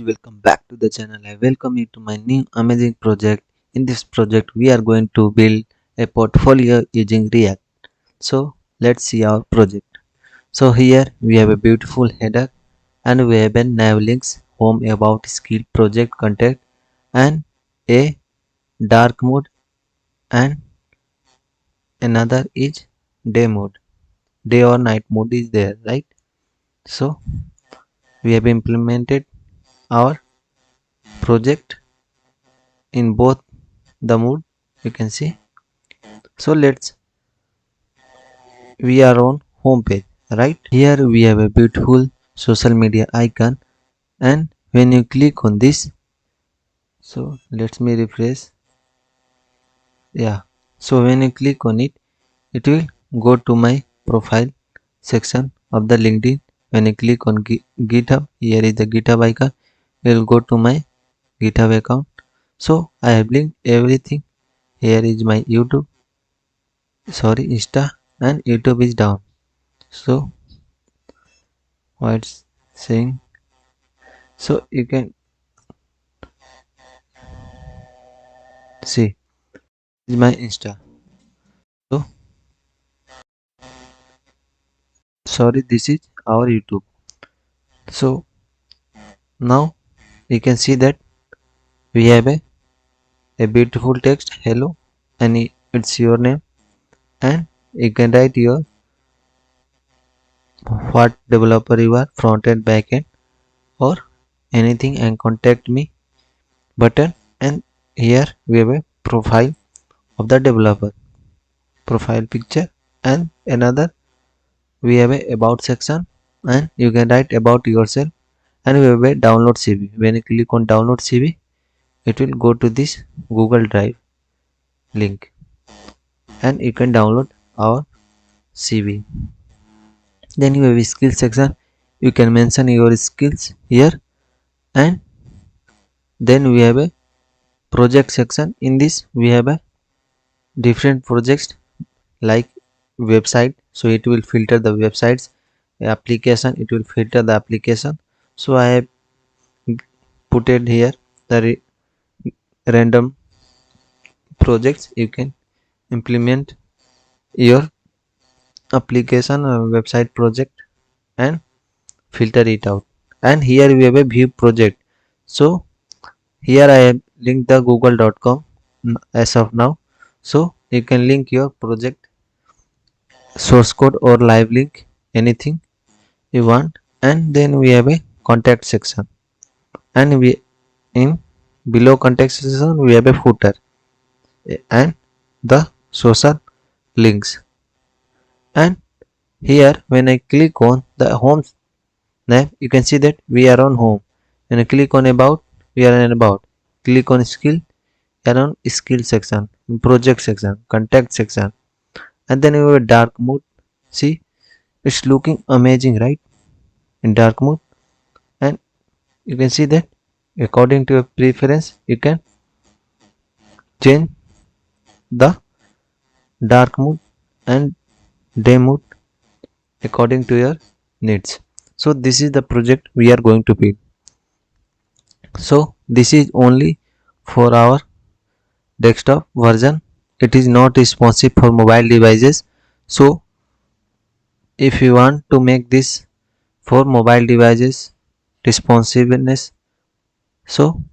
Welcome back to the channel. I welcome you to my new amazing project. In this project we are going to build a portfolio using React. So let's see our project. So here we have a beautiful header and we have a nav links, home, about, skill, project, contact, and a dark mode, and another is day mode. Day or night mode is there, right? So we have implemented our project in both the mode, you can see. So we are on home page, right? Here we have a beautiful social media icon, and when you click on this, so let me refresh. Yeah, so when you click on it, it will go to my profile section of the LinkedIn. When you click on GitHub, here is the GitHub icon. It will go to my GitHub account. So I have linked everything. Here is my YouTube, sorry, Insta, and YouTube is down. So what's saying, so you can see, this is my Insta. So sorry, this is our YouTube. So now you can see that we have a beautiful text hello, and it's your name, and you can write your what developer you are, front end, back end, or anything, and contact me button. And here we have a profile of the developer, profile picture, and another we have a about section, and you can write about yourself. And we have a download CV. When you click on download CV, it will go to this Google Drive link, and you can download our CV. Then you have a skill section. You can mention your skills here, and then we have a project section. In this we have a different projects like website, so it will filter the websites. Application, it will filter the application. So I have put it here the random projects. You can implement your application or website project and filter it out. And here we have a view project. So here I have linked the google.com as of now. So you can link your project source code or live link, anything you want. And then we have a contact section, and we in below contact section we have a footer and the social links. And here when I click on the home name, you can see that we are on home. When I click on about, we are on about. Click on skill, we are on skill section, project section, contact section. And then we have a dark mode. See, it's looking amazing, right? In dark mode. And you can see that according to your preference, you can change the dark mode and day mode according to your needs. So this is the project we are going to build. So this is only for our desktop version. It is not responsive for mobile devices. So if you want to make this for mobile devices responsiveness, so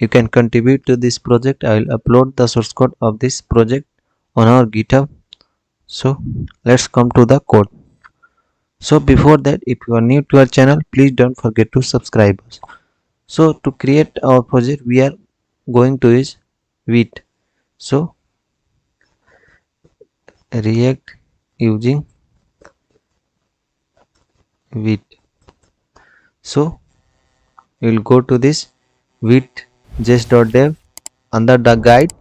you can contribute to this project. I will upload the source code of this project on our GitHub. So let's come to the code. So before that, if you are new to our channel, please don't forget to subscribe us. So to create our project, we are going to use Vite. So React using Vite. So you will go to this vite.js.dev. Under the guide,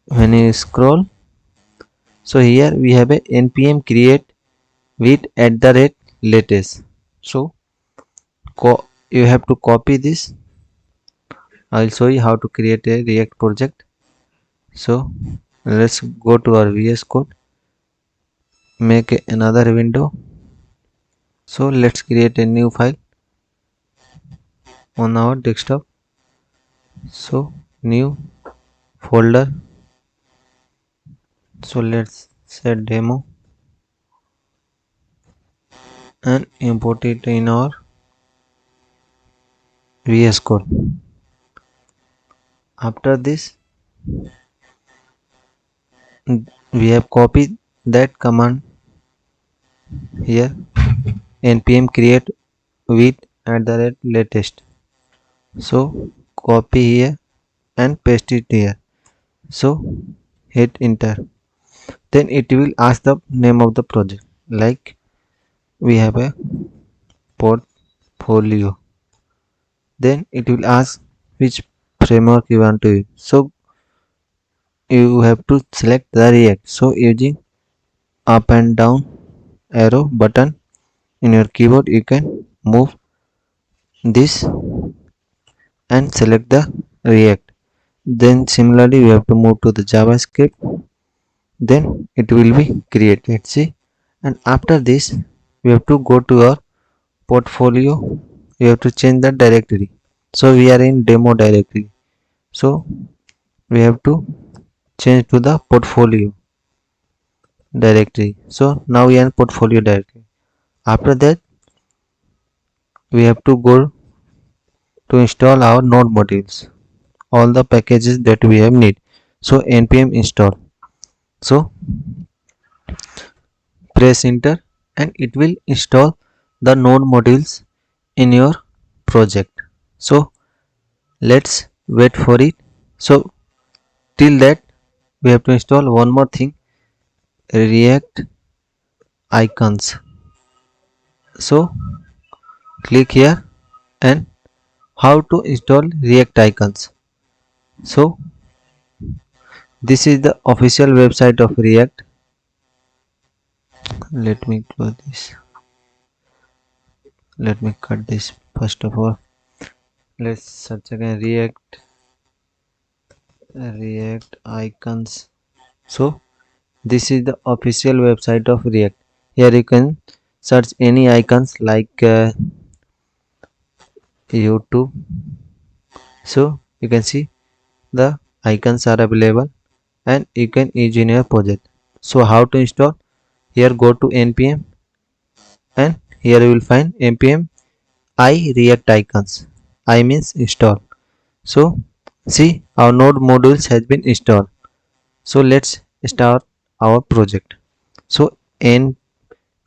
when you scroll, so here we have a npm create vite@latest. So you have to copy this. I will show you how to create a React project. So let's go to our VS Code, make another window. So let's create a new file. on our desktop. So new folder, so let's set demo and import it in our VS Code. After this, we have copied that command here, npm create with @latest. So copy here and paste it here. So hit enter. Then it will ask the name of the project, like we have a portfolio. Then it will ask which framework you want to use. So you have to select the React. So using up and down arrow button in your keyboard, you can move this and select the React. Then similarly we have to move to the JavaScript. Then it will be created. See, and after this we have to go to our portfolio. You have to change the directory. So we are in demo directory. So we have to change to the portfolio directory. So now we are in portfolio directory. After that we have to go to install our node modules, all the packages that we have need. So npm install. So press enter and it will install the node modules in your project. So let's wait for it. So till that we have to install one more thing, React icons. So click here and how to install React icons. So this is the official website of React. Let me close this. Let me cut this first of all. Let's search again React icons. So this is the official website of React. Here you can search any icons like YouTube. So you can see the icons are available and you can use in your project. So how to install? Here go to npm and here you will find npm I React icons. I means install. So see, our node modules has been installed. So let's start our project. So in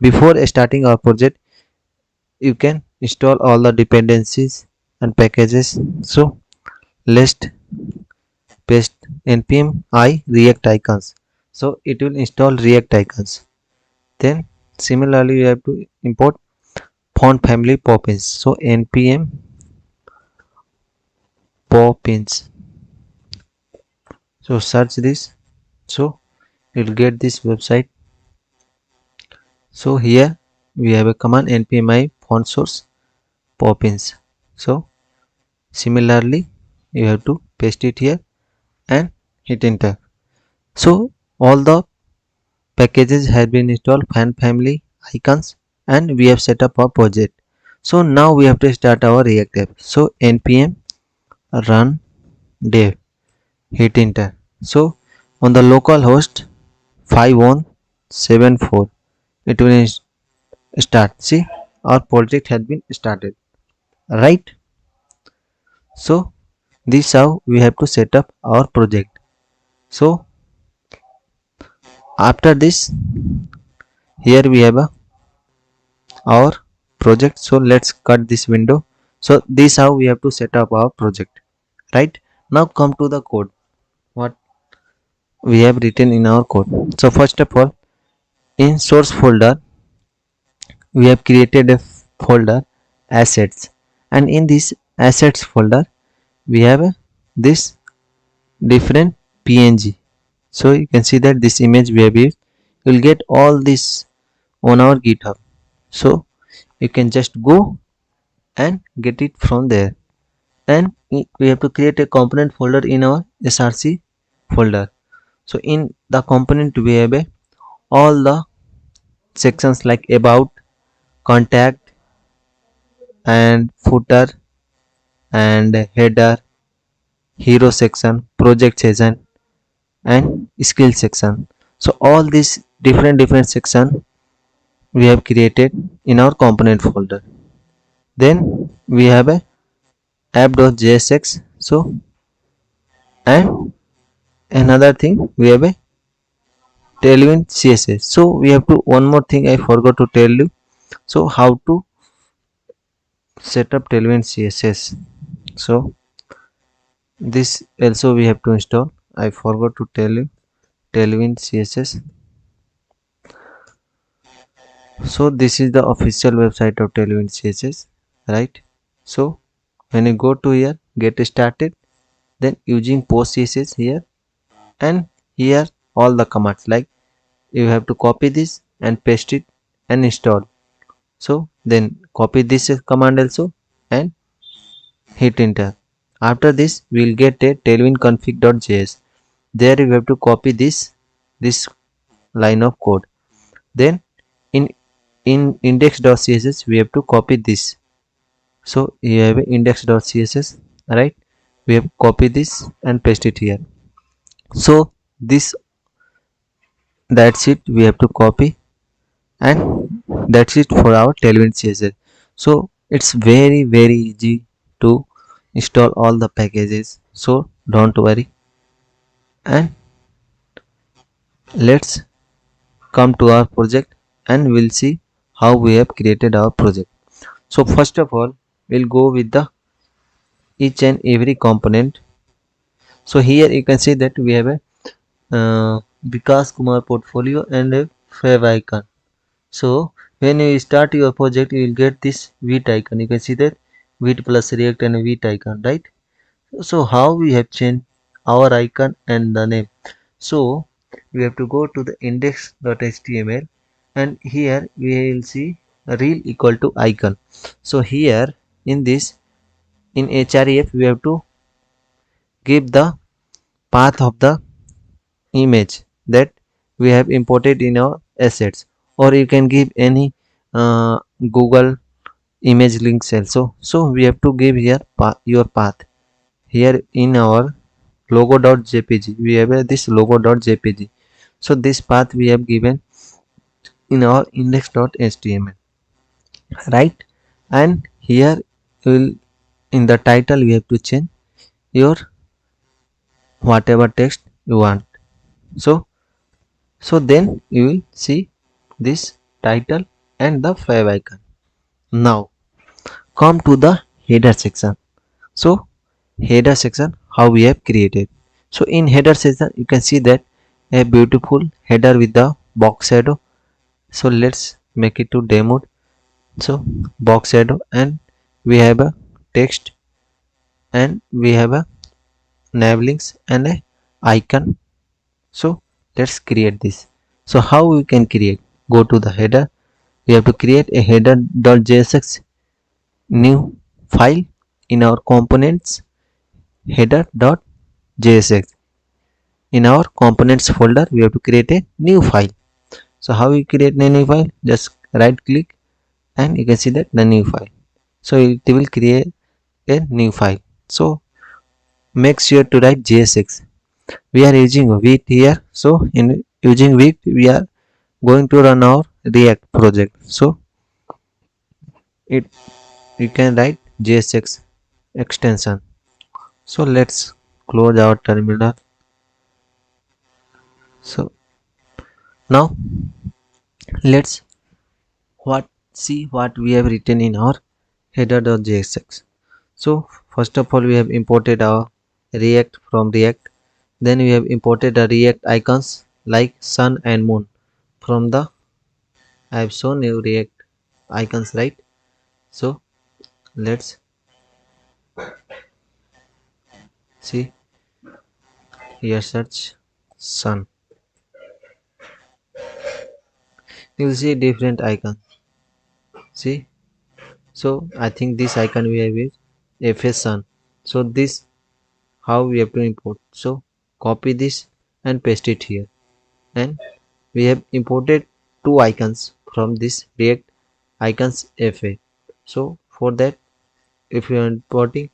before starting our project, you can install all the dependencies and packages. So let's paste npm I React icons. So it will install React icons. Then similarly you have to import font family Poppins. So npm Poppins. So search this. So you'll get this website. So here we have a command npm I font source Poppins. So similarly you have to paste it here and hit enter. So all the packages have been installed, font family icons, and we have set up our project. So now we have to start our React app. So npm run dev, hit enter. So on the local host 5174 it will start. See, our project has been started, right? So this is how we have to set up our project. So after this, here we have our project. So let's cut this window. So this is how we have to set up our project, right? Now come to the code, what we have written in our code. So first of all, in source folder we have created a folder assets, and in this assets folder we have this different png. So you can see that this image we have used, you will get all this on our GitHub. So you can just go and get it from there. And we have to create a component folder in our src folder. So in the component we have all the sections like about, contact and footer and header, hero section, project section, and skill section. So all these different section we have created in our component folder. Then we have a app.jsx. So and another thing we have a tailwind css. So we have to one more thing I forgot to tell you. So how to set up tailwind css. So this also we have to install. I forgot to tell you tailwind css. So this is the official website of tailwind css, right? So when you go to here get started, then using post css here, and here all the commands, like you have to copy this and paste it and install. So then copy this command also and hit enter. After this we will get a tailwind config.js. There you have to copy this line of code. Then in index.css we have to copy this. So you have index.css, right? We have copy this and paste it here. So this, that's it, we have to copy, and that's it for our tailwind css. So it's very easy to install all the packages, so don't worry. And let's come to our project and we'll see how we have created our project. So first of all we'll go with the each and every component. So here you can see that we have a Vikas Kumar portfolio and a fav icon. So when you start your project you will get this Vite icon. You can see that Vite plus React and Vite icon, right? So how we have changed our icon and the name? So we have to go to the index.html, and here we will see a rel equal to icon. So here in this, in href we have to give the path of the image that we have imported in our assets, or you can give any Google image links also. So we have to give here your path. Here in our logo.jpg we have this logo.jpg. So this path we have given in our index.html, right? And here will, in the title we have to change your whatever text you want. So then you will see this title and the five icon. Now come to the header section. So header section how we have created. So in header section you can see that a beautiful header with the box shadow. So let's make it to demo. So box shadow, and we have a text, and we have a nav links and a icon. So let's create this. So how we can create? Go to the header. We have to create a header.jsx new file in our components header.jsx. In our components folder we have to create a new file. So how we create a new file? Just right click and you can see that the new file. So it will create a new file. So make sure to write jsx. We are using Vite here. So in using Vite we are going to run our React project. So it, you can write jsx extension. So let's close our terminal. So now let's see what we have written in our header.jsx. So first of all we have imported our React from React. Then we have imported the React icons like sun and moon from the, I have shown you React icons, right? So let's see here, search sun. You will see different icon. See, so I think this icon we have is fs sun. So this how we have to import. So copy this and paste it here, and we have imported two icons from this React icons fa. So for that, if you are importing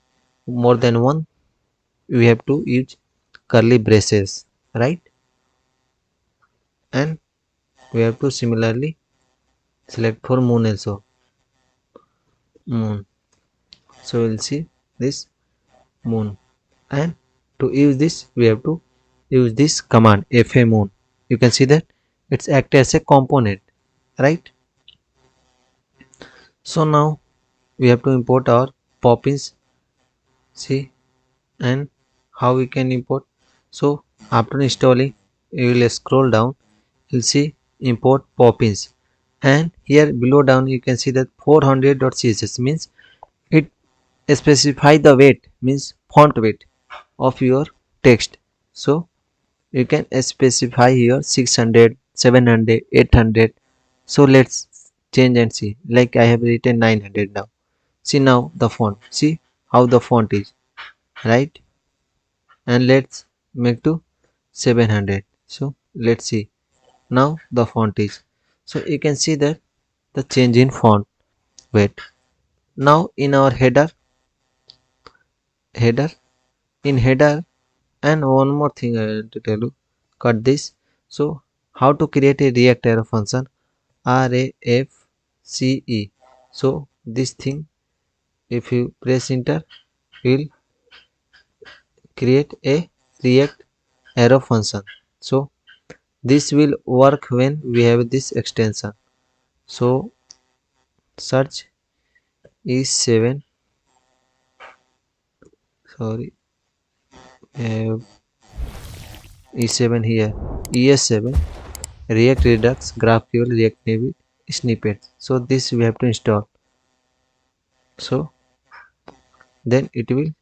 more than one, we have to use curly braces, right? And we have to similarly select for moon also, moon. So we'll see this moon, and to use this we have to use this command fa moon. You can see that it's act as a component, right? So now we have to import our poppins. See, and how we can import. So after installing, you will scroll down, you'll see import poppins, and here below down you can see that 400.css means it specify the weight, means font weight of your text. So you can specify here 600, 700, 800. So let's change and see, like I have written 900 now. See now the font, see how the font is, right? And let's make to 700. So let's see now the font is. So you can see that the change in font weight. Now in our header in header, and one more thing I want to tell you, cut this. So how to create a react arrow function, RAFCE. So this thing, if you press enter, will create a react arrow function. So this will work when we have this extension. So search E7, sorry, uh, E7 here, ES7, React Redux, GraphQL, React Native snippets. So this we have to install. So then it will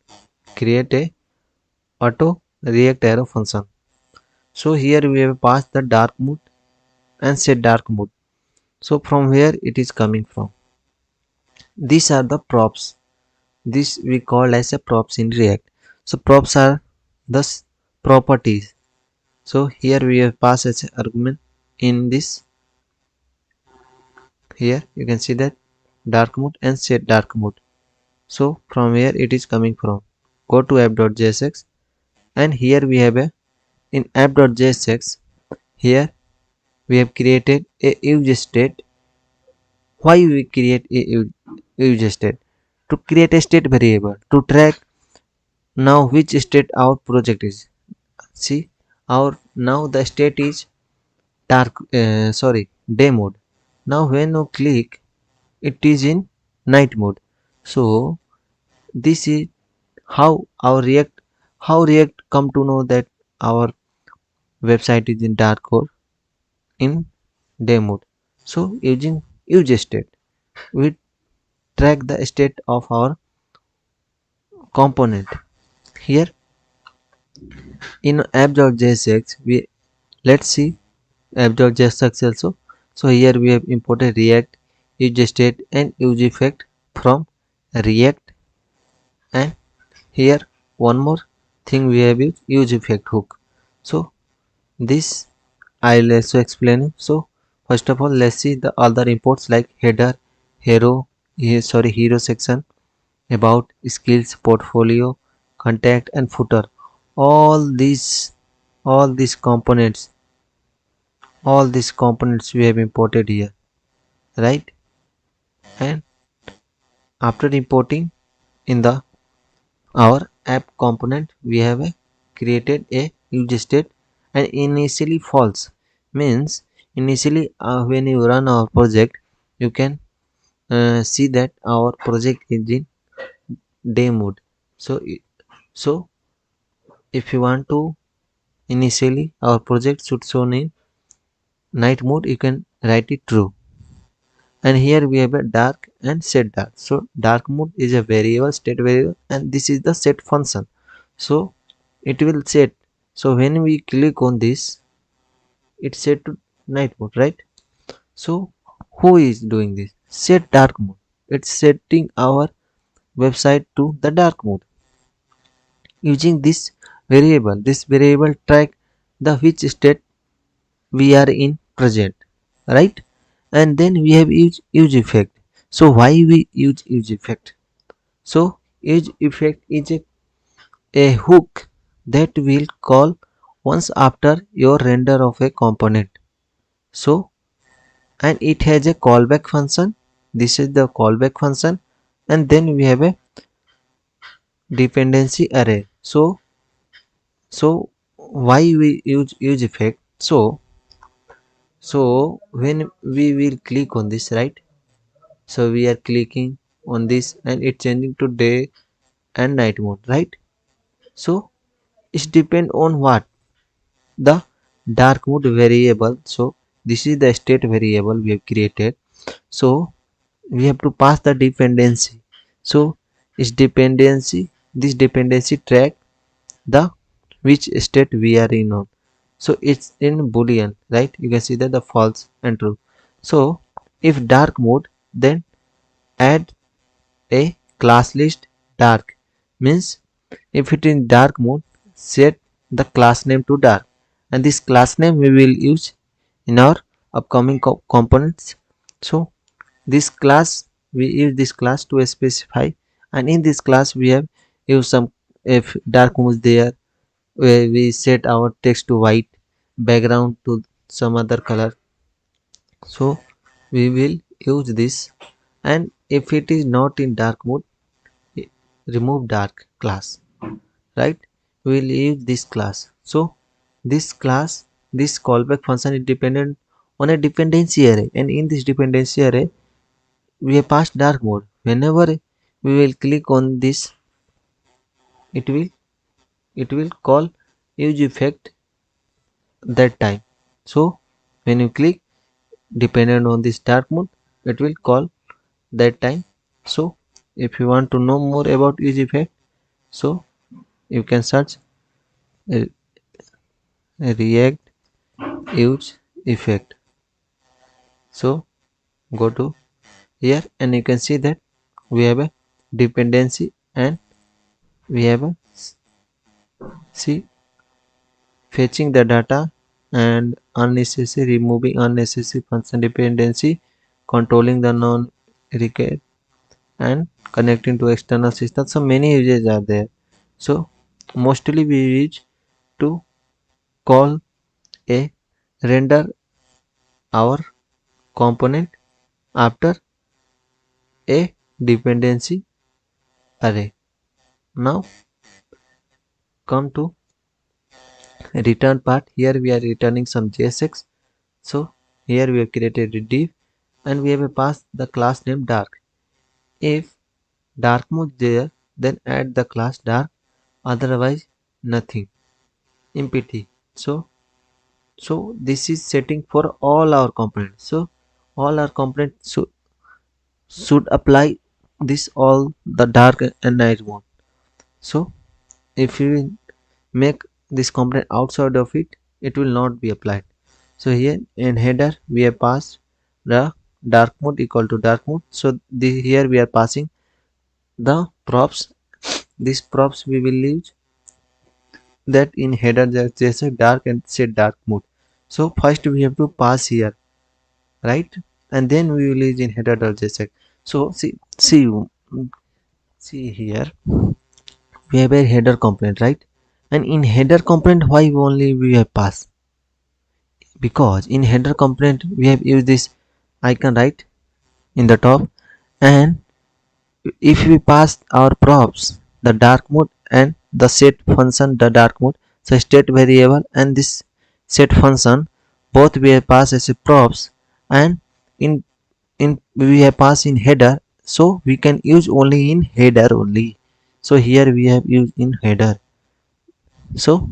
create a auto react arrow function. So here we have passed the dark mode and set dark mode. So from where it is coming from. These are the props. This we call as a props in React. So props are the properties. So here we have passed as an argument in this. Here you can see that dark mode and set dark mode. So from where it is coming from. Go to app.jsx, and here we have a, in app.jsx, here we have created a use state. Why we create a use state? To create a state variable to track now which state our project is. See, our now the state is day mode. Now when you click, it is in night mode. So this is how React come to know that our website is in dark or in day mode. So using use state, we track the state of our component. Here in app.jsx, we let's see app.jsx also. So here we have imported React use state and use effect from React, and here one more thing we have is use effect hook. So this I'll also explain you. So first of all, let's see the other imports like header, hero section, about, skills, portfolio, contact, and footer. All these all these components all these components we have imported here, right? And after importing in the our app component, we have created a use state, and initially false means initially when you run our project, you can see that our project is in day mode. So so if you want to initially our project should show in night mode, you can write it true. And here we have a dark and set dark. So dark mode is a variable, state variable, and this is the set function. So it will set. So when we click on this, it's set to night mode, right? So who is doing this? Set dark mode. It's setting our website to the dark mode using this variable. This variable track the which state we are in present, right? And then we have use effect. So why we use effect? So Use effect is a hook that will call once after your render of a component. So, and it has a callback function. This is the callback function, and then we have a dependency array. So why we use effect? So when we will click on this, right? So we are clicking on this, and it's changing to day and night mode, right? So it depend on what, the dark mode variable. So this is the state variable we have created. So we have to pass the dependency. So its dependency, this dependency track the which state we are in on. So it's in boolean, right? You can see that the false and true. So if dark mode, then add a class list dark, means if it in dark mode, set the class name to dark, and this class name we will use in our upcoming components. So this class, we use this class to specify, and in this class we have used some, if dark mode there, where we set our text to white, background to some other color. So we will use this, and if it is not in dark mode, remove dark class, right? We will use this class. So this class, this callback function is dependent on a dependency array, and in this dependency array we have passed dark mode. Whenever we will click on this, it will call use effect that time. So when you click dependent on this dark mode, it will call that time. So if you want to know more about use effect, so you can search uh, react use effect. So go to here, and you can see that we have a dependency, and we have a, see, fetching the data and unnecessary, removing unnecessary function dependency, controlling the non required, and connecting to external systems. So many uses are there. So mostly we use to call a render our component after a dependency array. Now come to return part. Here we are returning some JSX. So here we have created a div, and we have passed the class name dark. If dark mode there, then add the class dark, otherwise nothing, empty. So this is setting for all our components. So all our components should apply this, all the dark and night mode. So if you make this component outside of it, it will not be applied. So here in header we have passed the dark mode equal to dark mode. So here we are passing the props. These props we will use that in header, just a dark and set dark mode. So first we have to pass here, right? And then we will use in header.jsx. So see here we have a header component, right? And in header component, why only we have pass? Because in header component we have used this icon right in the top, and if we pass our props, the dark mode and the set function, the dark mode, so state variable and this set function, both we have passed as a props, and in we have passed in header, so we can use only in header only. So here we have used in header. So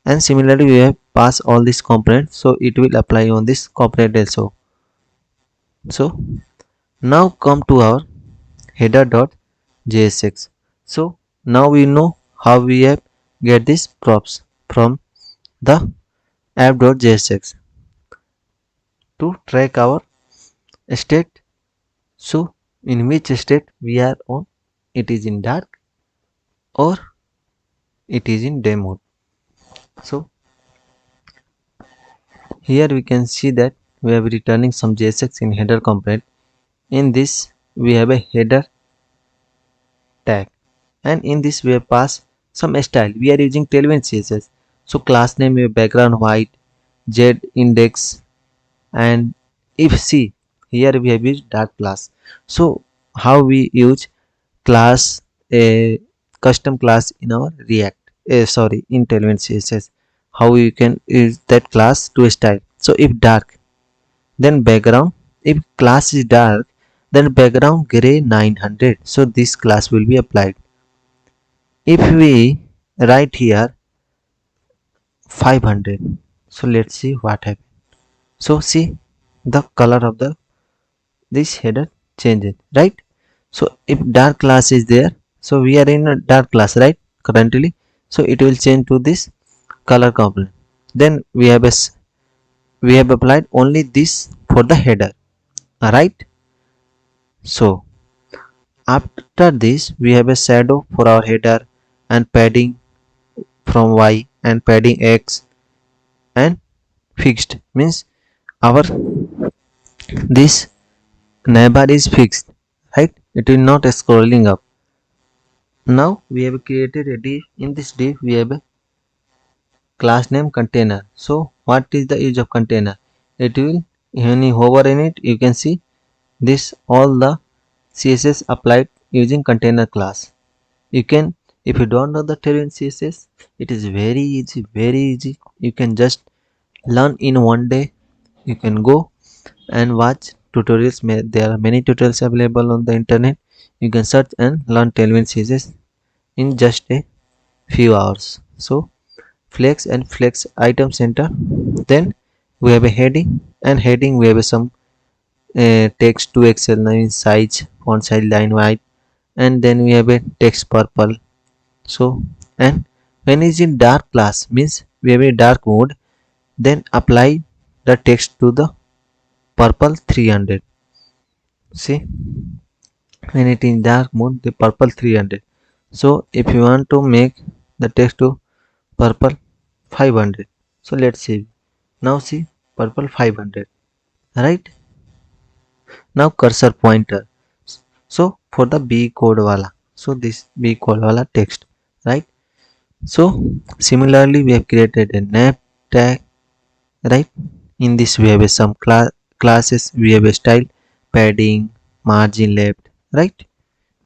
and similarly we have passed all these components, so it will apply on this component also. So now come to our header.jsx. So now we know how we have get these props from the app.jsx to track our state. So in which state we are on, it is in dark or it is in day mode. So here we can see that we are returning some JSX in header component. In this we have a header tag. and in this we have passed some style. We are using tailwind CSS. So class name we have background white, z index, and if see here we have used dark class. So how we use class, a custom class in our React, sorry, in tailwind CSS, how you can use that class to style. So if dark, then background, if class is dark, then background gray 900, so this class will be applied. If we write here 500, so let's see what happens. So see the color of the this header changes, right? So if dark class is there, so we are in a dark class, right, currently, so it will change to this color component. Then we have applied only this for the header, right? So after this we have a shadow for our header, and padding from y, and padding x, and fixed means our this neighbor is fixed, right, it will not scrolling up. Now we have created a div. In this div we have a class name container. So what is the use of container? It will, when you hover in it, you can see this all the CSS applied using container class. You can, if you don't know the Tailwind CSS, it is very easy, very easy. You can just learn in one day. You can go and watch tutorials. There are many tutorials available on the internet. You can search and learn Tailwind CSS in just a few hours. So flex and flex item center, then we have a heading, and heading we have some text to XL9 size, font size line white, and then we have a text purple. So and when is in dark class means we have a dark mode, then apply the text to the purple 300. See, when it in dark mode the purple 300. So if you want to make the text to purple 500, so let's see. Now see purple 500, right? Now cursor pointer. So for the Becodewala, so this Becodewala text, right? So similarly we have created a nav tag, right? In this we have some classes, we have a style, padding, margin left, right?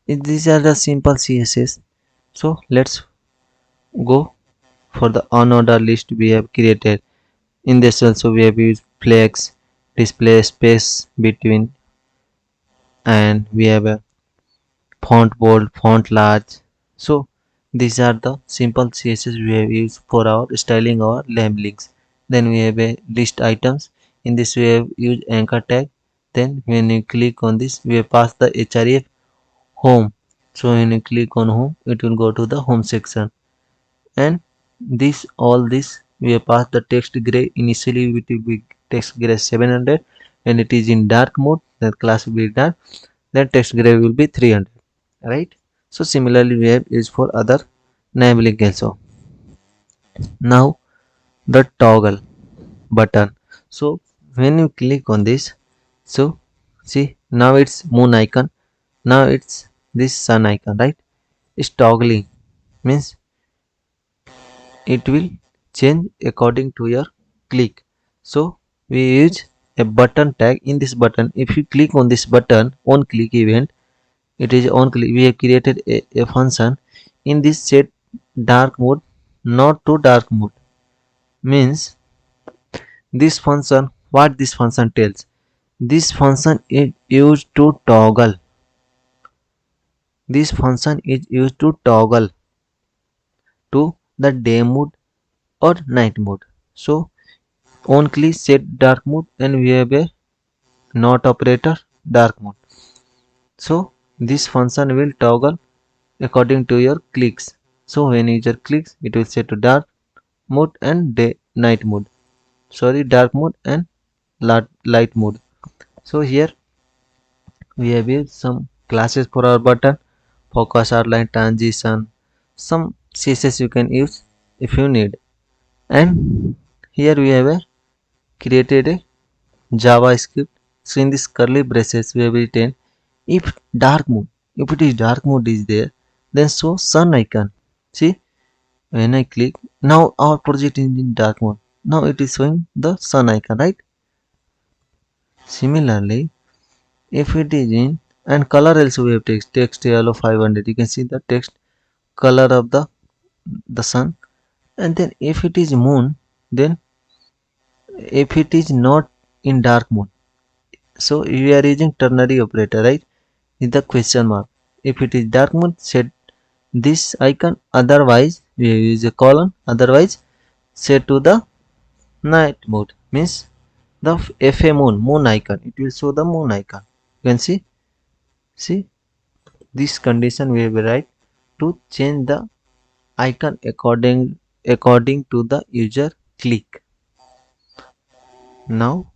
These are the simple CSS. So let's go for the unordered list we have created. In this also we have used flex, display space between, and we have a font bold, font large. So these are the simple CSS we have used for our styling or labelings. Then we have a list items. In this we have used anchor tag. Then when you click on this we have passed the href home. So when you click on home it will go to the home section, and this all this we have passed the text gray. Initially it will be text gray 700, when it is in dark mode the class will be dark, then text gray will be 300, right? So similarly we have used for other labeling also. Now the toggle button. So when you click on this, so see now it's moon icon, now it's this sun icon, right? It's toggling means it will change according to your click. So we use a button tag. In this button, if you click on this button on click event, it is on click, we have created a function. In this set dark mode not to dark mode means this function, what this function tells, this function is used to toggle, this function is used to toggle to the day mode or night mode. So on click set dark mode, and we have a not operator dark mode. So this function will toggle according to your clicks. So when user clicks it will set to dark mode and day night mode, sorry, dark mode and light mode. So here we have used some classes for our button, focus, outline, transition, some CSS you can use if you need. And here we have created a JavaScript. So in this curly braces we have written if dark mode, if it is dark mode is there, then show sun icon. See, when I click, now our project is in dark mode. Now it is showing the sun icon, right? Similarly, if it is in and color also we have text yellow 500, you can see the text color of the sun. And then if it is moon, then if it is not in dark mode, so we are using ternary operator, right? Is the question mark. If it is dark mode, set this icon, otherwise we use a colon, otherwise set to the night mode, means the fa moon icon, it will show the moon icon. You can see this condition we will write to change the icon according to the user click. Now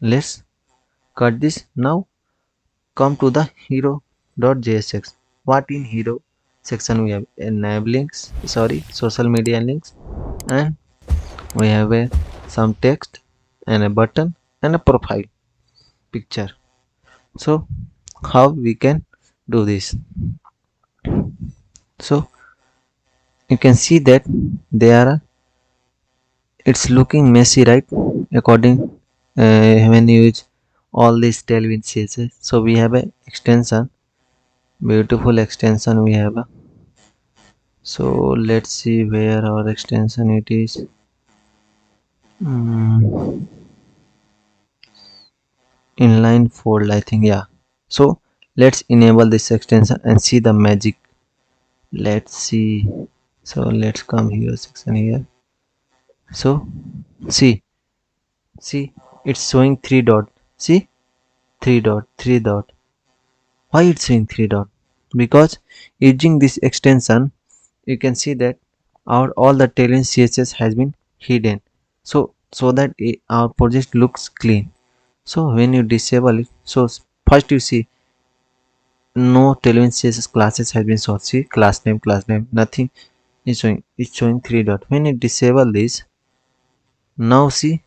let's cut this. Now come to the hero.jsx. What in hero section we have links, sorry, social media links, and we have some text and a button and a profile picture. So how we can do this? So you can see that they are, it's looking messy, right? According when you use all these tailwind CSS. So we have a extension, beautiful extension we have. So let's see where our extension it is. Inline fold, I think, yeah. So let's enable this extension and see the magic. Let's see. So let's come here section here. So see it's showing three dot. See, three dot. Why it's showing three dot? Because using this extension, you can see that our all the tailwind CSS has been hidden. So that our project looks clean. So when you disable it, so first you see no tailwind CSS classes has been shown. See, class name, nothing is showing. It's showing three dot. When you disable this, now see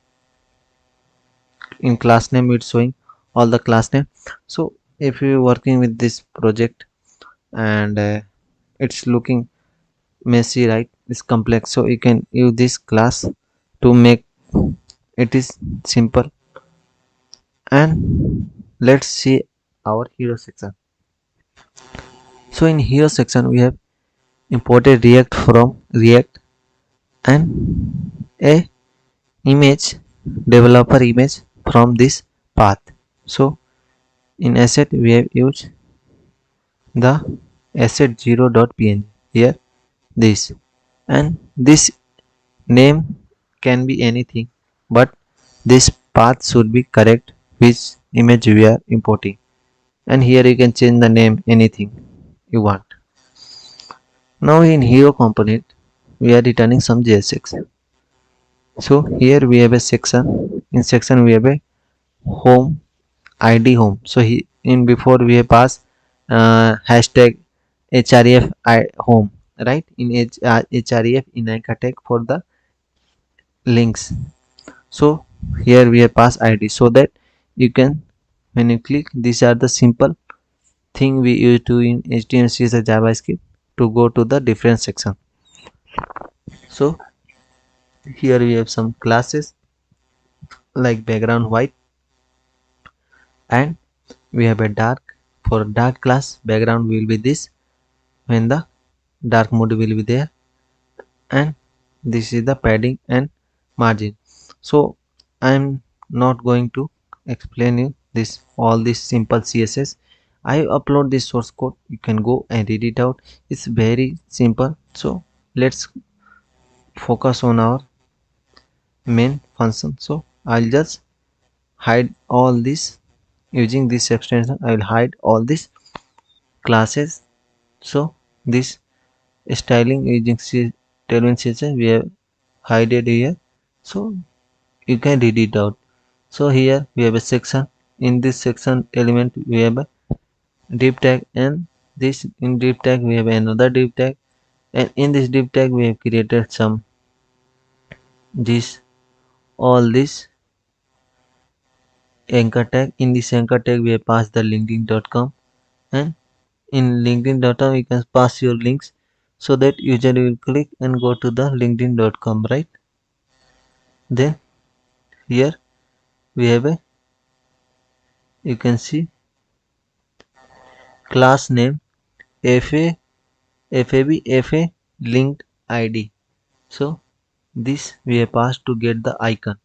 in class name it's showing all the class name. So if you're working with this project and it's looking messy, right? It's complex, so you can use this class to make it is simple. And let's see our hero section. So in hero section we have imported react from react and a image, developer image from this path. So in asset we have used the asset 0.png here, this, and this name can be anything, but this path should be correct which image we are importing. And here you can change the name anything you want. Now in hero component we are returning some JSX. So here we have a section. In section we have a home, id home. So in before we have passed hashtag href home, right? In href in anchor tag for the links. So here we have pass id, so that you can, when you click, these are the simple thing we use to in HTML, CSS, JavaScript to go to the different section. So here we have some classes like background white, and we have a dark. For dark class, background will be this when the dark mode will be there, and this is the padding and margin. So I am not going to explain you this all this simple CSS. I upload this source code, you can go and read it out. It's very simple. So let's focus on our main function. So I'll just hide all this using this extension. I will hide all these classes. So this styling using tailwind CSS we have hide it here, so you can read it out. So here we have a section. In this section element we have a div tag, and this in div tag we have another div tag, and in this div tag we have created some this all this anchor tag. In this anchor tag we have passed the linkedin.com, and in linkedin.com you can pass your links so that user will click and go to the linkedin.com, right? Then here we have a, you can see class name fa fab fa linked id. So this we have passed to get the icon.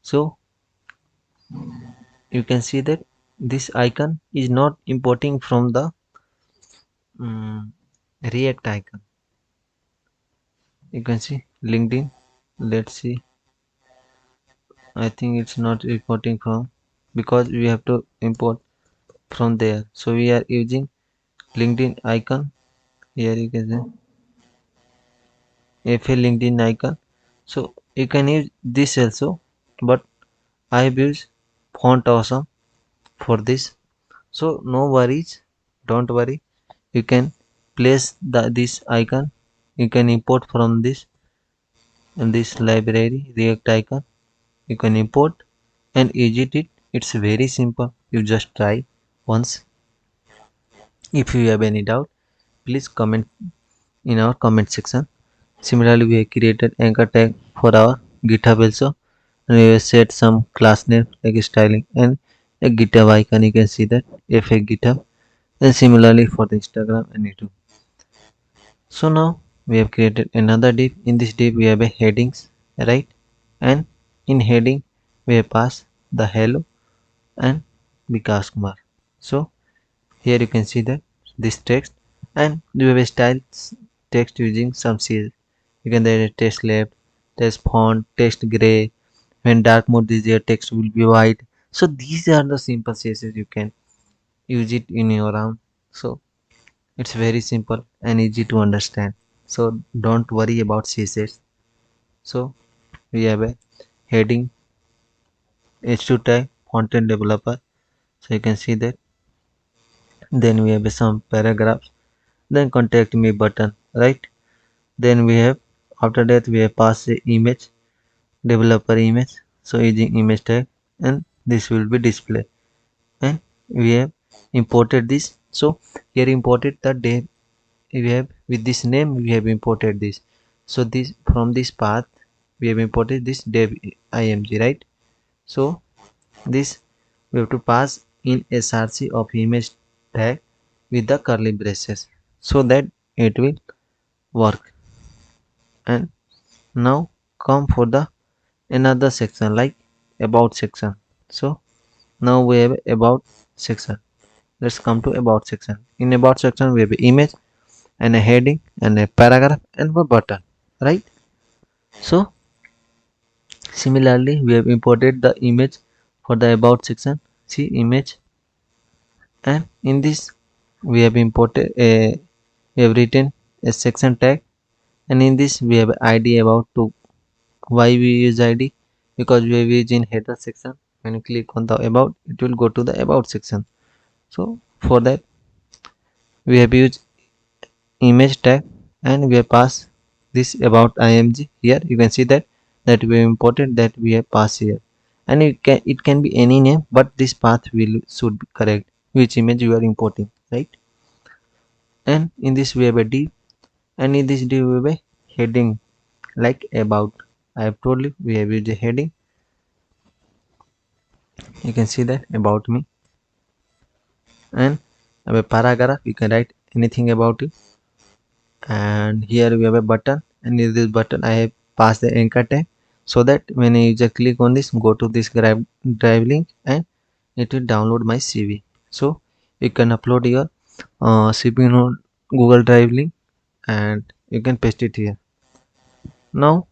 So you can see that this icon is not importing from the um, react icon. You can see linkedin, let's see, I think it's not importing from, because we have to import from there. So we are using linkedin icon. Here you can see fa linkedin icon. So you can use this also, but I have used font awesome for this. So no worries, don't worry, you can place this icon, you can import from this, in this library react icon, you can import and edit it. It's very simple, you just try once. If you have any doubt, please comment in our comment section. Similarly, we have created anchor tag for our GitHub also, and we have set some class name like styling and a GitHub icon. You can see that FA GitHub, and similarly for the Instagram and YouTube. So now we have created another div. In this div, we have a headings, right? And in heading, we have passed the hello and Vikas Kumar. So here you can see that this text, and you have a style text using some CSS. You can add text left, text font, text gray. When dark mode is there, text will be white. So these are the simple CSS, you can use it in your own. So it's very simple and easy to understand. So don't worry about CSS. So we have a heading h2 tag content developer. So you can see that. Then we have some paragraphs. Then contact me button, right? Then we have, after that we have passed the image developer image. So using image tag, and this will be display, and we have imported this. So here imported the dev, we have with this name we have imported this. So this, from this path we have imported this dev img, right? So this we have to pass in src of image tag with the curly braces so that it will work. And now come for the another section like about section. So now we have about section. Let's come to about section. In about section we have an image and a heading and a paragraph and a button, right? So similarly we have imported the image for the about section. See image, and in this we have imported a, we have written a section tag, and in this we have id about to. Why we use id? Because we have used in header section. When you click on the about, it will go to the about section. So for that we have used image tag, and we have passed this about img. Here you can see that we have imported, that we have passed here, and it can be any name, but this path will should be correct which image you are importing, right? And in this we have a div, and in this div we have a heading like about. I have told you we have used a heading. You can see that about me, and have a paragraph, you can write anything about it. And here we have a button, and in this button I have passed the anchor tag, so that when you just click on this, go to this drive link, and it will download my cv. So you can upload your cv on google drive link, and you can paste it here. Now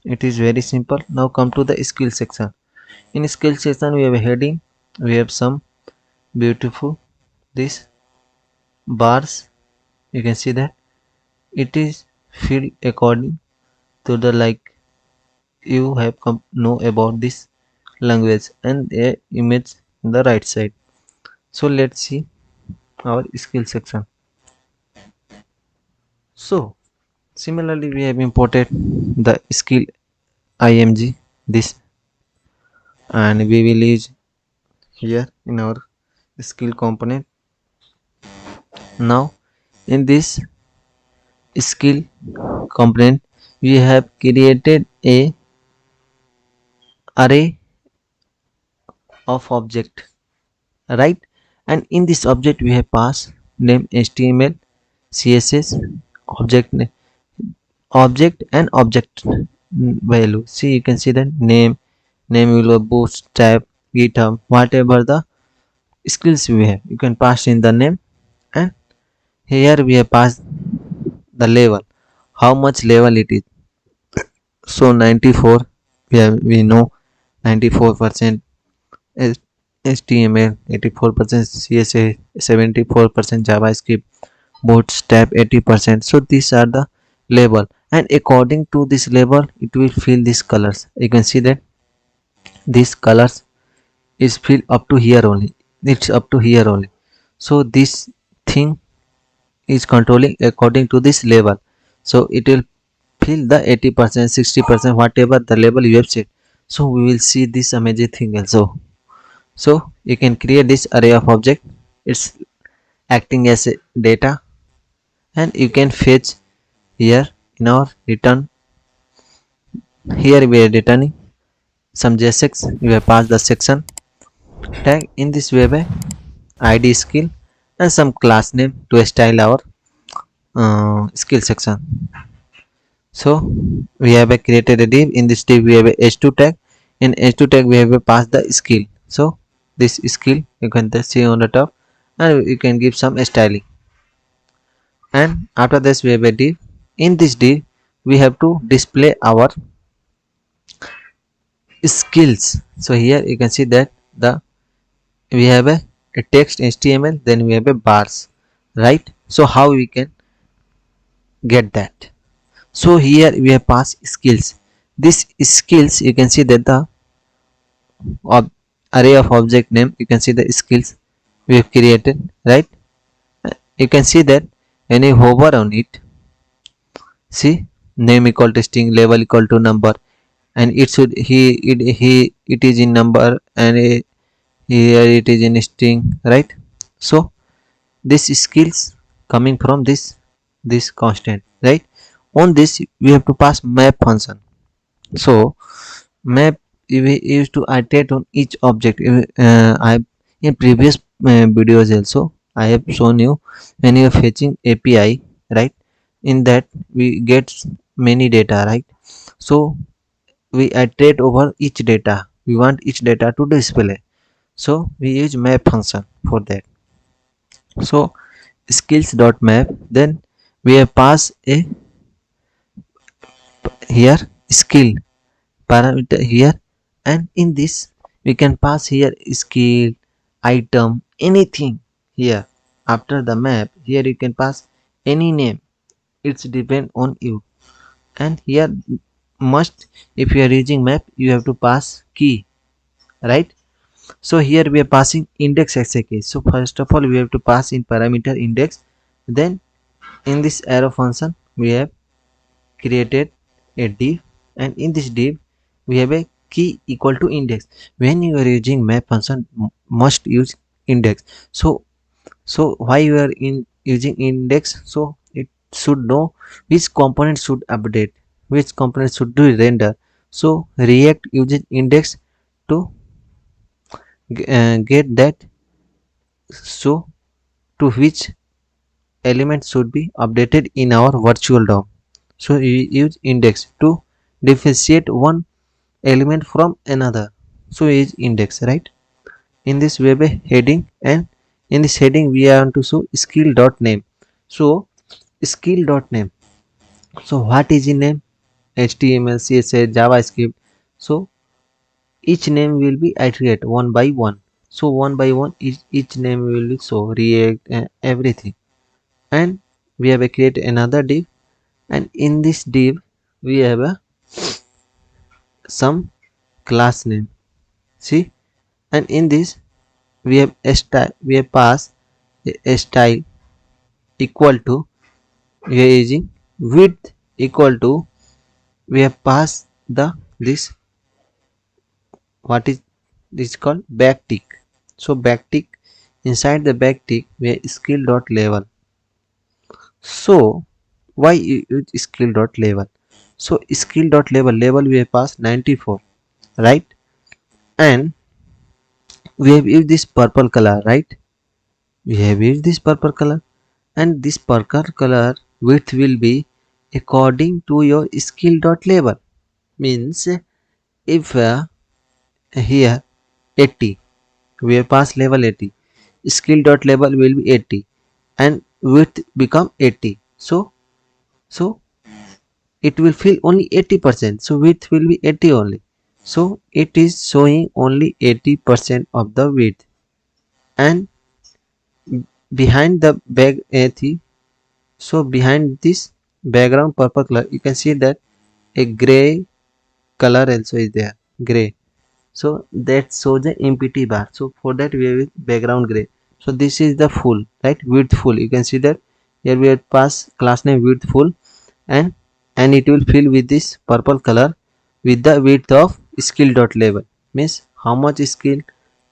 it is very simple. Now come to the skill section. In skill section we have a heading, we have some beautiful this bars. You can see that it is filled according to the like you have come know about this language, and a image in the right side. So let's see our skill section. So similarly we have imported the skill img this, and we will use here in our skill component. Now in this skill component we have created a array of object, right? And in this object we have passed name, html, css, object object and object value. See, you can see the name will bootstrap, github, whatever the skills we have, you can pass in the name. And here we have passed the level, how much level it is. So 94, we know 94% is HTML, 84% CSS, 74% JavaScript, bootstrap 80%. So these are the label, and according to this label it will fill these colors. You can see that these colors is filled up to here only, it's up to here only. So this thing is controlling according to this level, so it will fill the 80%, 60%, whatever the level you have set. So we will see this amazing thing also. So you can create this array of object, it's acting as a data, and you can fetch here in our return. Here we are returning some JSX, we have passed the section tag. In this we have a id skill and some class name to style our skill section. So we have a created a div. In this div we have a h2 tag. In h2 tag we have a pass the skill. So this skill you can just see on the top, and you can give some styling. And after this we have a div. In this div we have to display our skills. So here you can see that the we have a text html, then we have a bars, right? So how we can get that? So here we have passed skills. This skills, you can see that the array of object name, you can see the skills we have created, right? You can see that when you hover on it, see, name equal to string, level equal to number, and it should he it is in number, and here it is in string, right? So this skills coming from this constant, right? On this we have to pass map function. So map we used to iterate on each object. I in previous videos also I have shown you, when you are fetching API, right? In that we get many data, right? So we iterate over each data. We want each data to display. So we use map function for that. So skills dot map. Then we have passed a here skill parameter here, and in this we can pass here skill, item, anything here. After the map here you can pass any name, it's depend on you. And here must, if you are using map you have to pass key, right? So here we are passing index as a key. So first of all we have to pass in parameter index. Then in this arrow function we have created a div, and in this div we have a key equal to index. When you are using map function must use index. So why you are in using index? So it should know which component should update, which component should do render. So react uses index to get that, so to which element should be updated in our virtual DOM. So you use index to differentiate one element from another. So is index, right? In this we have a heading, and in this heading we want to show skill dot name. So skill dot name. So what is in name? HTML, CSS, JavaScript. So each name will be iterate one by one. So one by one each name will be so react and everything. And we have a create another div, and in this div we have a some class name. See, and in this we have a style, we have passed a style equal to, we are using width equal to, we have passed the this, what is this called, backtick. So backtick, inside the backtick we have skill dot level. So why you use skill dot label? So skill dot label we have passed 94, right? And we have used this purple color, right? We have used this purple color, and this purple color width will be according to your skill dot label. Means if here 80, we have passed level 80, skill dot label will be 80 and width become 80. So it will fill only 80%, so width will be 80 only. So it is showing only 80% of the width. And behind the back so behind this background purple color, you can see that a gray color also is there, gray. So that shows the empty bar. So for that we have background gray. So this is the full, right? Width full. You can see that here we have passed class name width full, and it will fill with this purple color with the width of skill dot label. Means how much skill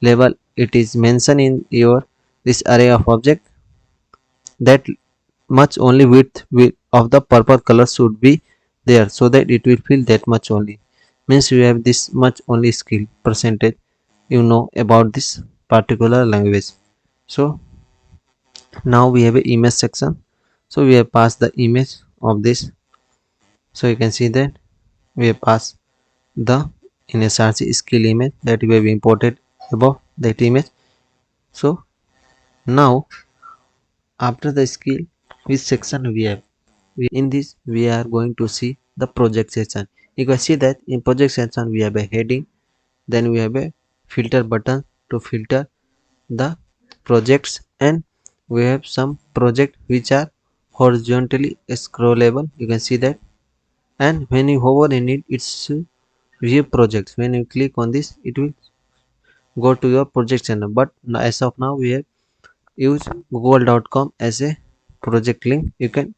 level it is mentioned in your this array of object, that much only width of the purple color should be there, so that it will fill that much only. Means you have this much only skill percentage you know about this particular language. So now we have a image section. So we have passed the image of this. So you can see that we have passed the in src skill image that we have imported above that image. So now after the skill, which section we have? In this we are going to see the project section. You can see that in project section we have a heading, then we have a filter button to filter the projects, and we have some project which are horizontally scrollable. You can see that, and when you hover in it, it's view projects. When you click on this, it will go to your project channel. But as of now we have used google.com as a project link. You can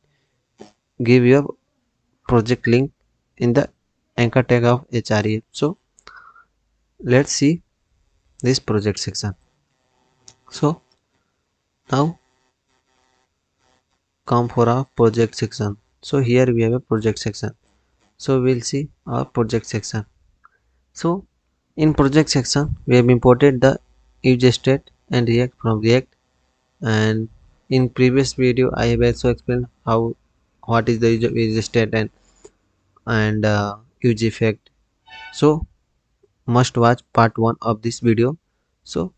give your project link in the anchor tag of href. So let's see this project section. So now come for our project section. So here we have a project section. So we'll see our project section. So in project section we have imported the use state and react from react, and in previous video I have also explained how what is the use state and use effect. So must watch part 1 of this video. So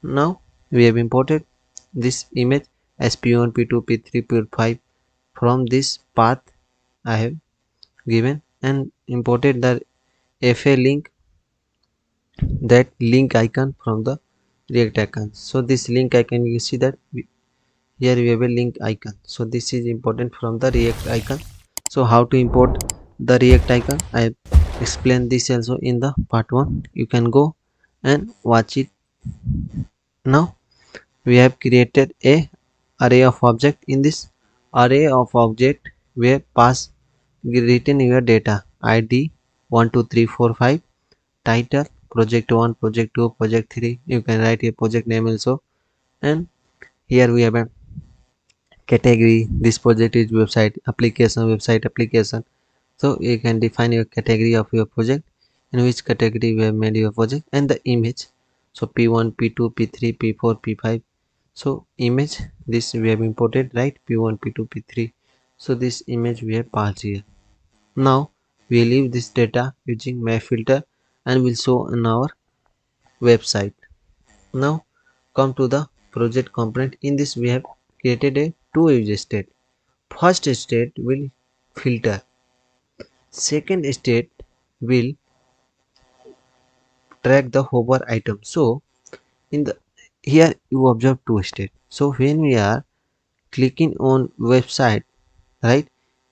now we have imported this image as p1 p2 p3 p5 from this path I have given, and imported the fa link, that link icon from the react icon. So this link icon, you see that here we have a link icon. So this is important from the react icon. So how to import the react icon, I explained this also in the part 1. You can go and watch it. Now we have created a array of object. In this array of object we have pass written your data id 1 2 3 4 5, title project 1 project 2 project 3. You can write a project name also, and here we have a category. This project is website application. So you can define your category of your project, in which category we have made your project, and the image. So p1 p2 p3 p4 p5. So image, this we have imported, right? p1 p2 p3. So this image we have passed here. Now we leave this data using map filter and will show on our website. Now come to the project component. In this we have created a two use state. First state will filter, second state will track the hover item. So in the here you observe two state. So when we are clicking on website, right,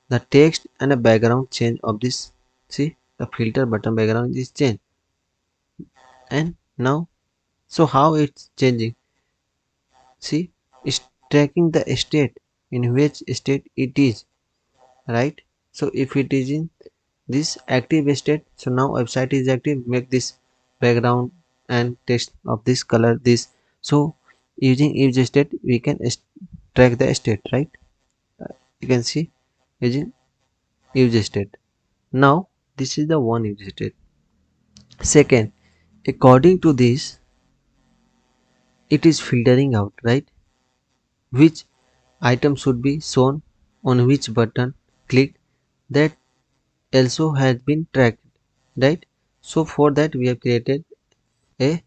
the text and the background change of this, see the filter button background is changed. And now, so how it's changing, see, it's tracking the state, in which state it is, right? So if it is in this active state, so now website is active, make this background and text of this color this. So using if state we can track the state, right? you can see using use state. Now this is the one use state. Second, according to this, it is filtering out, right? Which item should be shown on which button click, that also has been tracked, right? So for that we have created a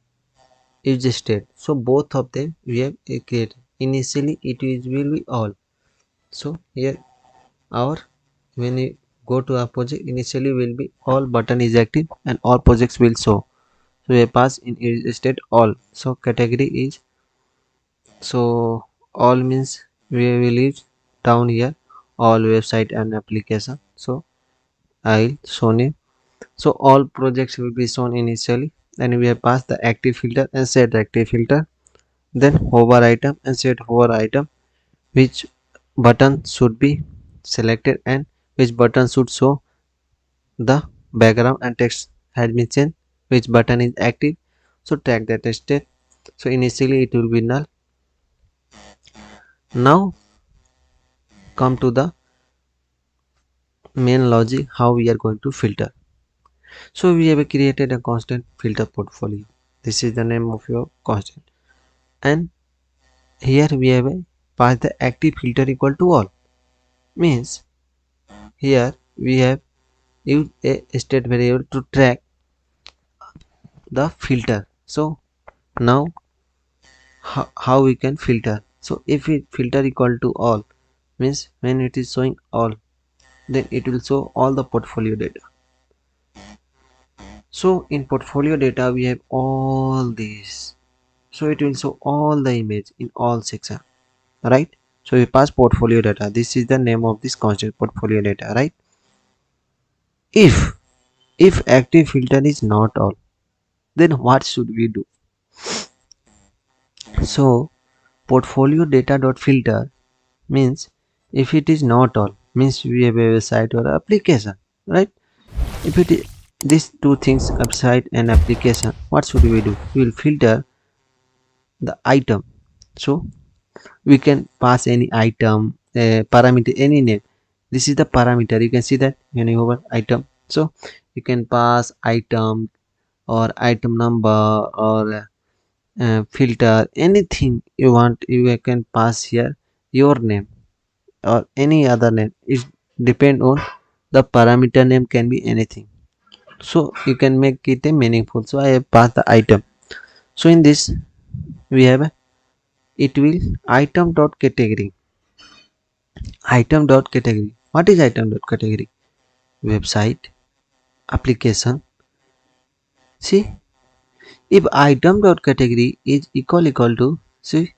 use state. So both of them we have created. Initially it is will be all. So here our, when you go to our project, initially will be all button is active and all projects will show. So we pass in use state all. So category is, so all means we will use down here all website and application. So I'll show name. So all projects will be shown initially, and we have passed the active filter and set active filter, then hover item and set hover item, which button should be selected and which button should show the background and text has been changed, which button is active, so tag that state. So initially it will be null. Now come to the main logic how we are going to filter. So we have created a constant filter portfolio. This is the name of your constant, and here we have a pass the active filter equal to all, means here we have used a state variable to track the filter. So now how we can filter? So if it filter equal to all, means when it is showing all, then it will show all the portfolio data. So in portfolio data we have all these, so it will show all the image in all section, right? So we pass portfolio data. This is the name of this constant, portfolio data, right? If active filter is not all, then what should we do? So portfolio data dot filter means if it is not all, means we have a website or application, right? If it is these two things, website and application, what should we do? We will filter the item. So we can pass any item, parameter, any name. This is the parameter, you can see that when you over item. So you can pass item or item number or filter, anything you want. You can pass here your name or any other name. It depend on the parameter name, can be anything. So you can make it a meaningful. So I have passed the item. So in this we have it will item dot category. Item dot category, what is item dot category? Website, application. See, if item dot category is equal to, see,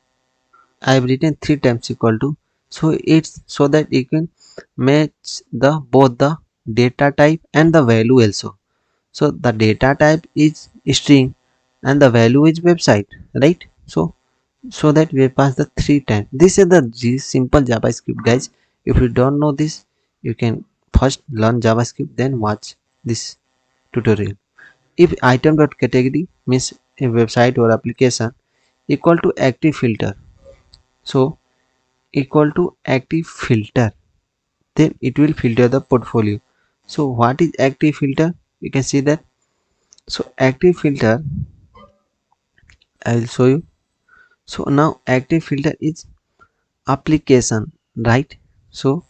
I have written 3 times equal to, so it's so that you can match the both the data type and the value also. So the data type is string and the value is website, right? So that we pass the 3 times. This is the simple JavaScript, guys. If you don't know this, you can first learn JavaScript, then watch this tutorial. If item dot category means a website or application equal to active filter, so equal to active filter, then it will filter the portfolio. So what is active filter? You can see that. So active filter, I will show you. So now active filter is application, right? So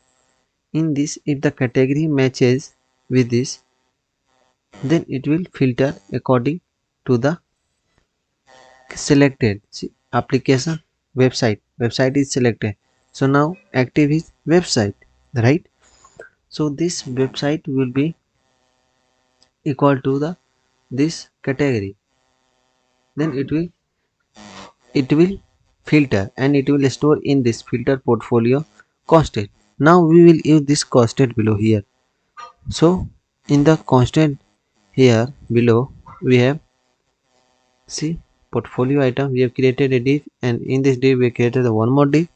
in this, if the category matches with this, then it will filter according to the selected. See, application, website is selected. So now active is website, right? So this website will be equal to the this category, then it will filter and it will store in this filter portfolio constant. Now we will use this constant below here. So in the constant here below we have, see, portfolio item, we have created a div, and in this div we created one more div.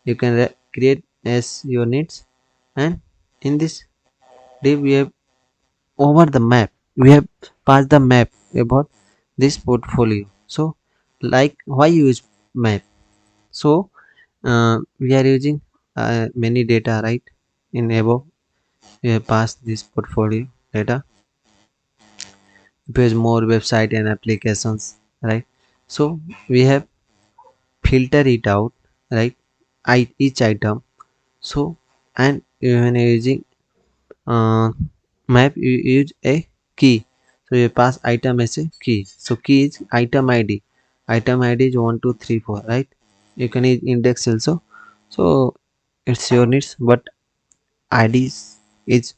You can create as your needs, and in this div we have over the map, we have passed the map about this portfolio. So like why use map? So we are using many data, right? In above we have passed this portfolio data, page more website and applications, right? So we have filter it out, right? Each item. So and when you're using uh, map, you use a key. So you pass item as a key. So key is item id. Item id is 1234, right? You can use index also. So it's your needs, but id is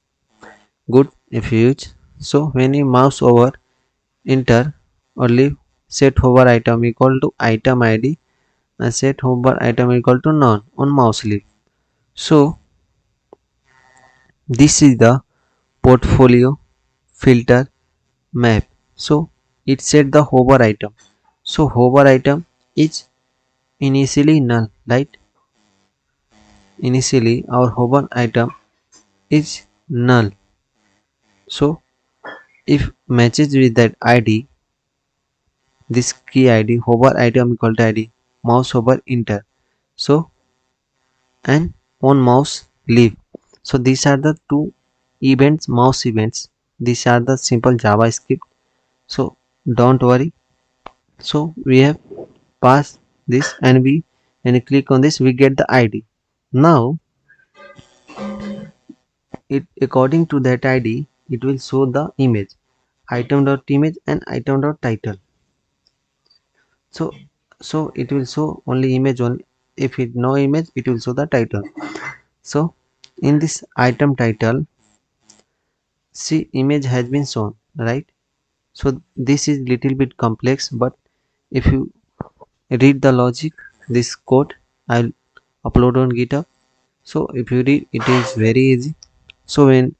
good if you use. So when you mouse over, enter or leave, set hover item equal to item id and set hover item equal to none on mouse leave. So this is the portfolio filter map. So it set the hover item. So hover item is initially null, right? Initially our hover item is null. So if matches with that id, this key id, hover item equal to id, mouse over enter. So and on mouse leave. So these are the two events, mouse events. These are the simple javascript. So don't worry. So we have passed this, and we when you click on this we get the id. Now it according to that id it will show the image, item.image and item.title. So it will show only image only. If it no image it will show the title. So in this item title, see, image has been shown, right? So this is little bit complex, but if you read the logic, this code I'll upload on GitHub. So if you read, it is very easy. So when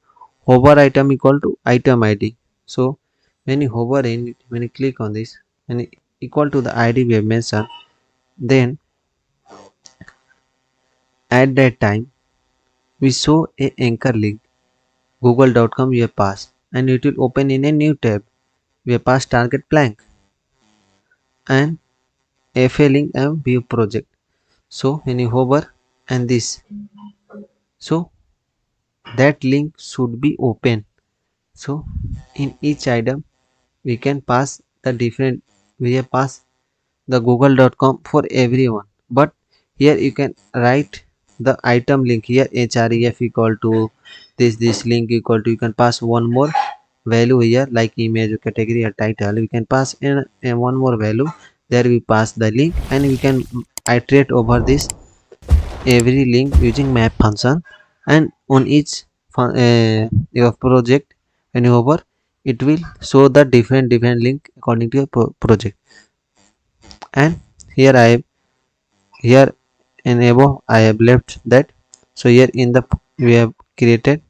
hover item equal to item id, so when you hover in it, when you click on this and equal to the id we have mentioned, then at that time we show a anchor link google.com we have passed, and it will open in a new tab. We have passed target blank and fa link and view project. So when you hover and this, so that link should be open. So in each item we can pass the different, we have passed the google.com for everyone, but here you can write the item link here, href equal to this link equal to, you can pass one more value here like image or category or title. We can pass in one more value, there we pass the link, and we can iterate over this every link using map function. And on each your project, when you hover, it will show the different link according to your project. And here I have, here in above I have left that. So here in the we have created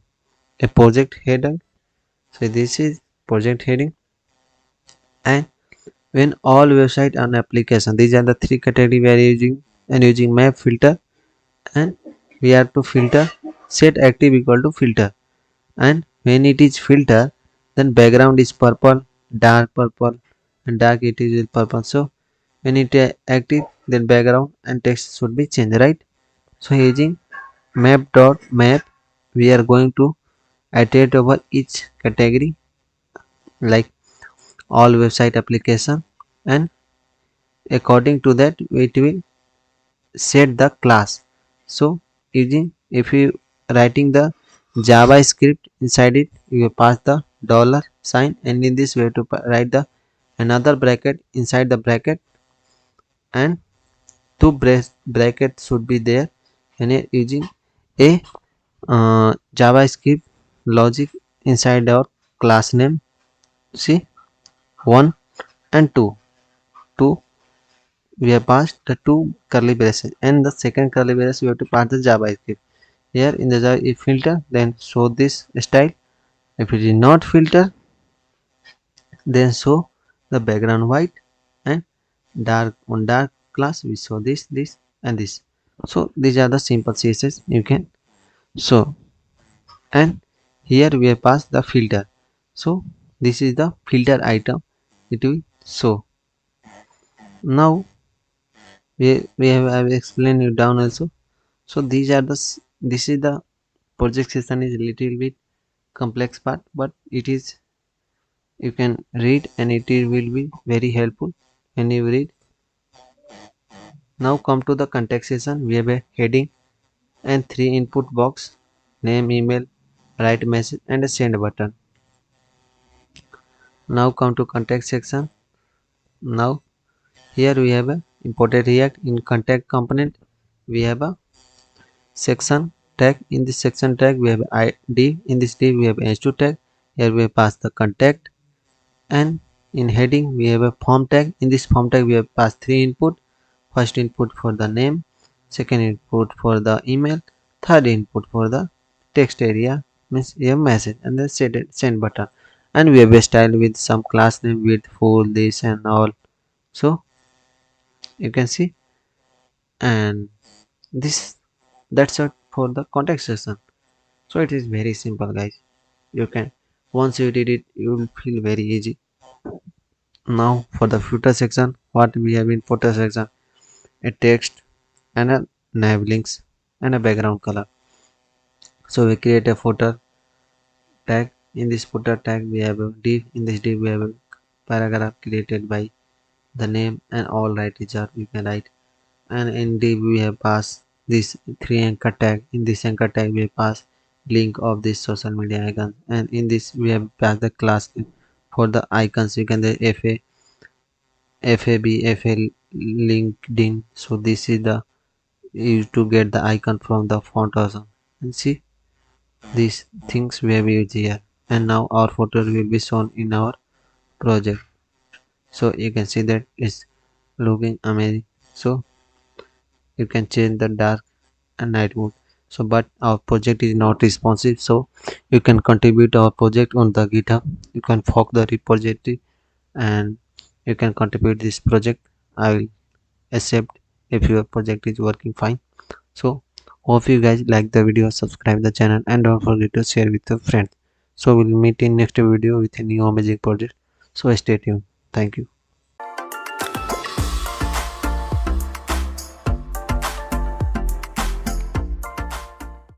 a project header. So this is project heading. And when all website and application, these are the three category we are using, and using map filter, and we have to filter set active equal to filter. And when it is filter, then background is purple, dark purple, and dark it is with purple. So when it is active, then background and text should be changed, right? So using map we are going to iterate over each category like all website application, and according to that it will set the class. So using, if you writing the javascript inside it, you pass the dollar sign, and in this way to write the another bracket inside the bracket, and two brackets should be there, and using a javascript logic inside our class name. See, 1 and 2, 2 we have passed the two curly braces, and the second curly brace we have to pass the javascript. Here in the Java, if filter, then show this style. If it is not filter, then show the background white, and dark, on dark class we show this and this. So these are the simple CSS you can show. And here we have passed the filter. So this is the filter item it will show. Now we have I have explained you down also. So these are this is the project session is a little bit complex part, but it is, you can read and it will be very helpful when you read. Now come to the context session. We have a heading and 3 input box: name, email, write message, and a send button. Now come to context section. Now here we have a imported React. In contact component we have a section tag. In this section tag we have id. In this div we have h2 tag. Here we pass the contact. And in heading we have a form tag. In this form tag we have passed 3 input. First input for the name, second input for the email, third input for the text area, means a message, and the send button. And we have a style with some class name with full this and all. So you can see, and this, that's it for the context section. So it is very simple, guys. You can, once you did it, you will feel very easy. Now for the footer section, what we have in footer section: a text and a nav links and a background color. So we create a footer tag. In this footer tag we have a div. In this div we have a paragraph created by the name and all right are you can write. And in div we have passed this 3 anchor tag. In this anchor tag we have passed link of this social media icon, and in this we have passed the class name for the icons. You can the fab linkedin. So this is the, you to get the icon from the font also. And see, these things we have used here, and now our photo will be shown in our project. So you can see that it's looking amazing. So you can change the dark and night mode. So but our project is not responsive, so you can contribute our project on the GitHub. You can fork the repository and you can contribute this project. I will accept if your project is working fine. So hope you guys like the video, subscribe the channel, and don't forget to share with your friends. So we'll meet in next video with a new amazing project. So stay tuned. Thank you.